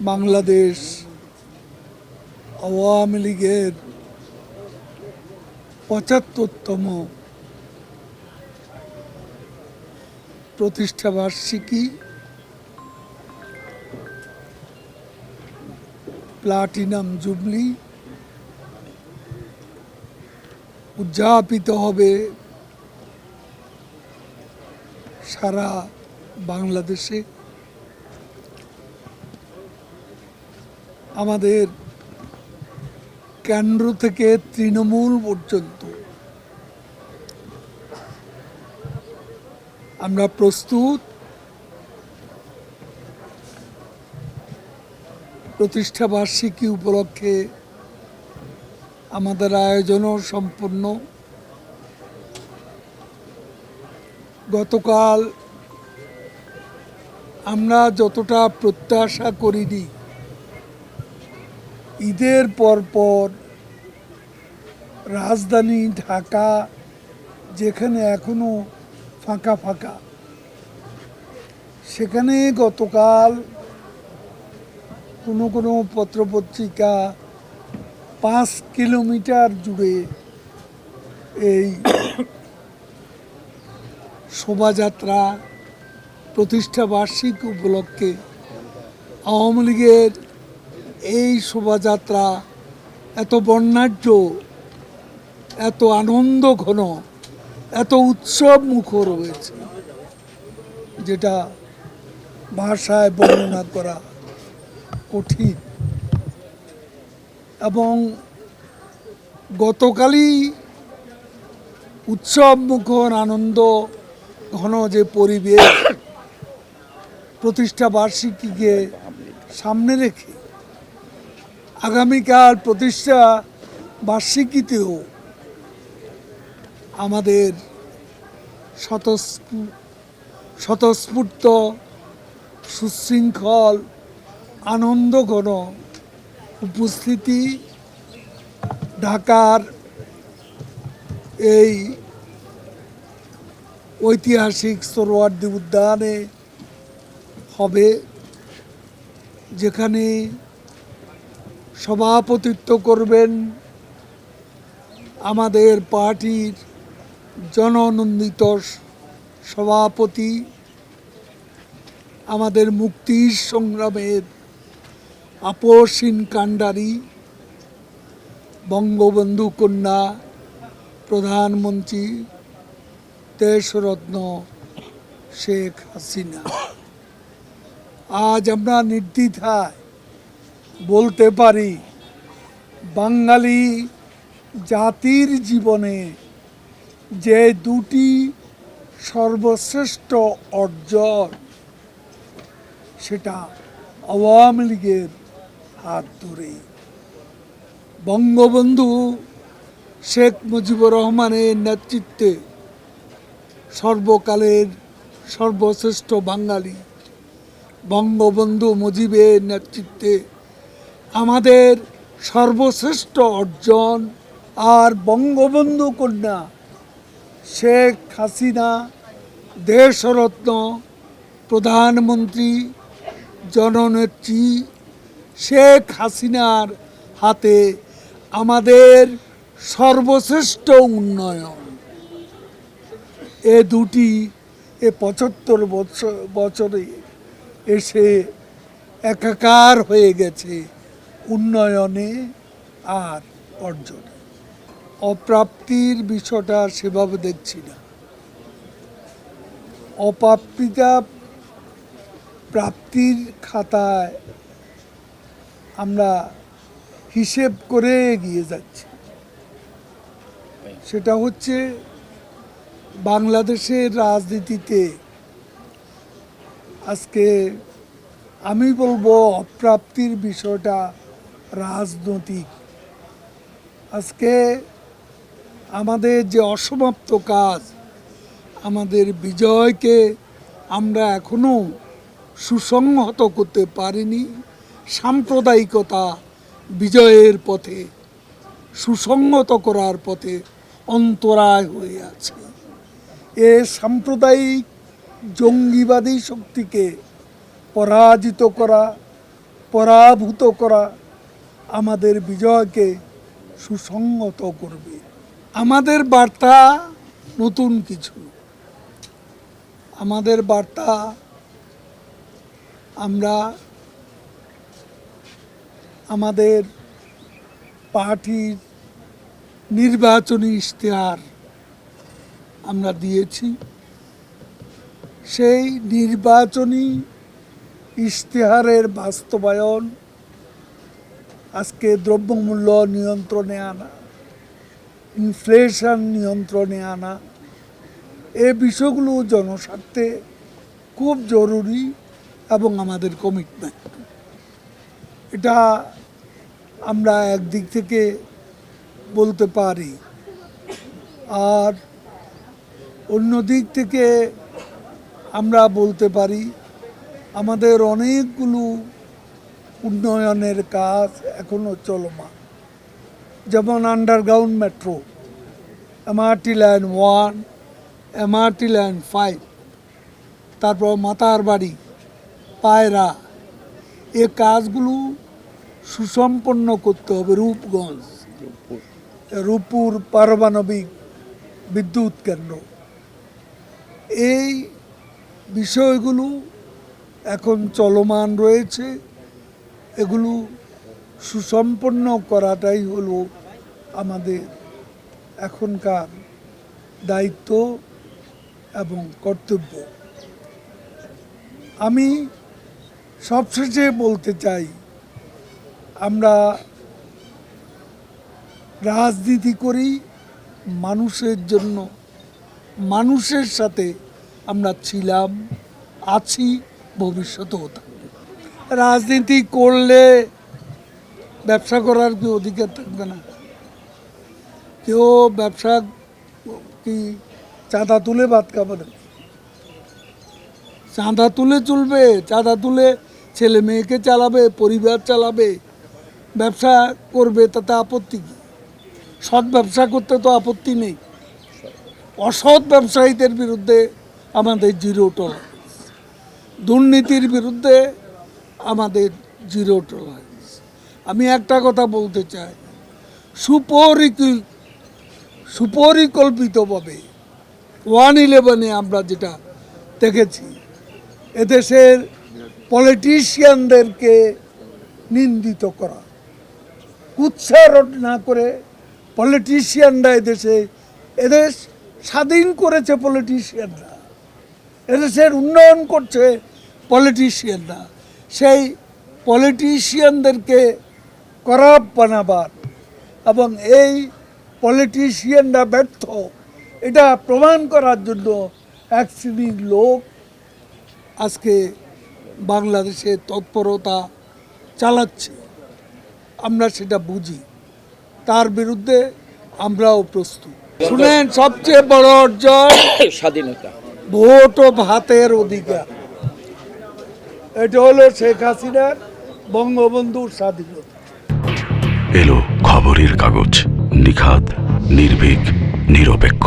বাংলাদেশ আওয়ামী লীগের ৭৫তম প্রতিষ্ঠাবার্ষিকী platinum jubilee উদযাপিত হবে সারা বাংলাদেশে। আমাদের কেন্দ্র থেকে তৃণমূল পর্যন্ত আমরা প্রস্তুত প্রতিষ্ঠাবার্ষিকী উপলক্ষে আমাদের আয়োজনও সম্পন্ন। গতকাল আমরা যতটা প্রত্যাশা করিনি, ঈদের পরপর রাজধানী ঢাকা যেখানে এখনো ফাঁকা ফাঁকা, সেখানে গতকাল কোনো কোনো পত্রপত্রিকা 5 কিলোমিটার জুড়ে এই শোভাযাত্রা প্রতিষ্ঠাবার্ষিকী উপলক্ষে আওয়ামী লীগের এই শোভাযাত্রা এত বর্ণাঢ্য, এত আনন্দ ঘন, এত উৎসব মুখর হয়েছে, যেটা ভাষায় বর্ণনা করা কঠিন। এবং গতকালই উৎসব মুখর আনন্দ ঘন যে পরিবেশ প্রতিষ্ঠা বার্ষিকীকে সামনে রেখে আগামীকাল প্রতিষ্ঠা বার্ষিকীতেও আমাদের স্বতঃস্ফূর্ত সুশৃঙ্খল আনন্দঘন উপস্থিতি ঢাকার এই ঐতিহাসিক সোহরাওয়ার্দী উদ্যানে হবে, যেখানে সভাপতিত্ব করবেন আমাদের পার্টির জননন্দিত সভাপতি, আমাদের মুক্তির সংগ্রামের আপসহীন কাণ্ডারি, বঙ্গবন্ধু কন্যা প্রধানমন্ত্রী দেশরত্ন শেখ হাসিনা। আজ আমরা নির্দ্বিধায় বলতে পারি, বাঙালি জাতির জীবনে যে দুটি সর্বশ্রেষ্ঠ অর্জন, সেটা আওয়ামী লীগের হাত ধরে। বঙ্গবন্ধু শেখ মুজিবুর রহমানের নেতৃত্বে সর্বকালের সর্বশ্রেষ্ঠ বাঙালি বঙ্গবন্ধু মুজিবের নেতৃত্বে আমাদের সর্বশ্রেষ্ঠ অর্জন, আর বঙ্গবন্ধু কন্যা শেখ হাসিনা দেশরত্ন প্রধানমন্ত্রী জননেত্রী শেখ হাসিনার হাতে আমাদের সর্বশ্রেষ্ঠ উন্নয়ন। এ দুটি ৭৫ বছরে এসে একাকার হয়ে গেছে উন্নয়নে আর অর্জনে। অপ্রাপ্তির বিষয়টা সেভাবে দেখছি না। অপ্রাপ্তিটা প্রাপ্তির খাতায় আমরা হিসেব করে এগিয়ে যাচ্ছি। সেটা হচ্ছে বাংলাদেশের রাজনীতিতে আজকে আমি বলবো অপ্রাপ্তির বিষয়টা রাজনৈতিক। আজকে আমাদের যে অসমাপ্ত কাজ, আমাদের বিজয়কে আমরা এখনো সুসংহত করতে পারিনি। সাম্প্রদায়িকতা বিজয়ের পথে সুসংহত করার পথে অন্তরায় হয়ে আছে। এ সাম্প্রদায়িক জঙ্গিবাদী শক্তিকে পরাজিত করা, পরাভূত করা আমাদের বিজয়কে সুসংহত করবে। আমাদের বার্তা নতুন কিছু, আমাদের বার্তা আমরা আমাদের পার্টির নির্বাচনী ইশতেহার আমরা দিয়েছি। সেই নির্বাচনী ইশতেহারের বাস্তবায়ন, আজকে দ্রব্যমূল্য নিয়ন্ত্রণে আনা, ইনফ্লেশন নিয়ন্ত্রণে আনা, এই বিষয়গুলো জনস্বার্থে খুব জরুরি এবং আমাদের কমিটমেন্ট। এটা আমরা একদিক থেকে বলতে পারি, আর অন্য দিক থেকে আমরা বলতে পারি আমাদের অনেকগুলো উন্নয়নের কাজ এখনো চলমান, যেমন underground metro, MRT line 1, MRT line 5, তারপর মাতার বাড়ি, পায়রা, এ কাজগুলো সুসম্পন্ন করতে হবে। রূপগঞ্জ, রূপপুর পারমাণবিক বিদ্যুৎ কেন্দ্র, এই বিষয়গুলো এখন চলমান রয়েছে। এগুলো সুসম্পন্ন করাটাই হলো আমাদের এখনকার দায়িত্ব এবং কর্তব্য। আমি সবশেষে বলতে চাই, আমরা রাজনীতি করি মানুষের জন্য, মানুষের সাথে আমরা ছিলাম, আছি, ভবিষ্যতেও থাকবে। রাজনীতি করলে ব্যবসা করার কি অধিকার থাকবে না? কেউ ব্যবসা কি চাঁদা তুলে ভাত খাবে না? চাঁদা তুলে চলবে? চাঁদা তুলে ছেলে মেয়েকে চালাবে, পরিবার চালাবে, ব্যবসা করবে, তাতে আপত্তি কি? সৎ ব্যবসা করতে তো আপত্তি নেই। অসৎ ব্যবসায়ীদের বিরুদ্ধে আমাদের জিরো টলারেন্স, দুর্নীতির বিরুদ্ধে আমাদের জিরো টলারেন্স। আমি একটা কথা বলতে চাই, সুপরিকল্পিতভাবে 1/11 আমরা যেটা দেখেছি, এদেশের পলিটিশিয়ানদেরকে নিন্দিত করা, উৎসারণ না করে পলিটিশিয়ানরা এদেশ স্বাধীন করেছে, পলিটিশিয়ানরা এদেশের উন্নয়ন করছে, পলিটিশিয়ানরা সেই পলিটিশিয়ানদেরকে করাপ্ট বানাবার এবং এই পলিটিশিয়ানরা ব্যর্থ, এটা প্রমাণ করার জন্য এক শ্রেণীর লোক আজকে বাংলাদেশে তৎপরতা চালাচ্ছে। আমরা সেটা বুঝি, তার বিরুদ্ধে আমরাও প্রস্তুত। শুনেন, সবচেয়ে বড় অর্জন স্বাধীনতা, ভোট ও ভাতের অধিকার। এটা হলো শেখ হাসিনার, বঙ্গবন্ধুর স্বাধীনতা। এলো খবরের কাগজ, নিখাত, নির্ভীক, নিরপেক্ষ।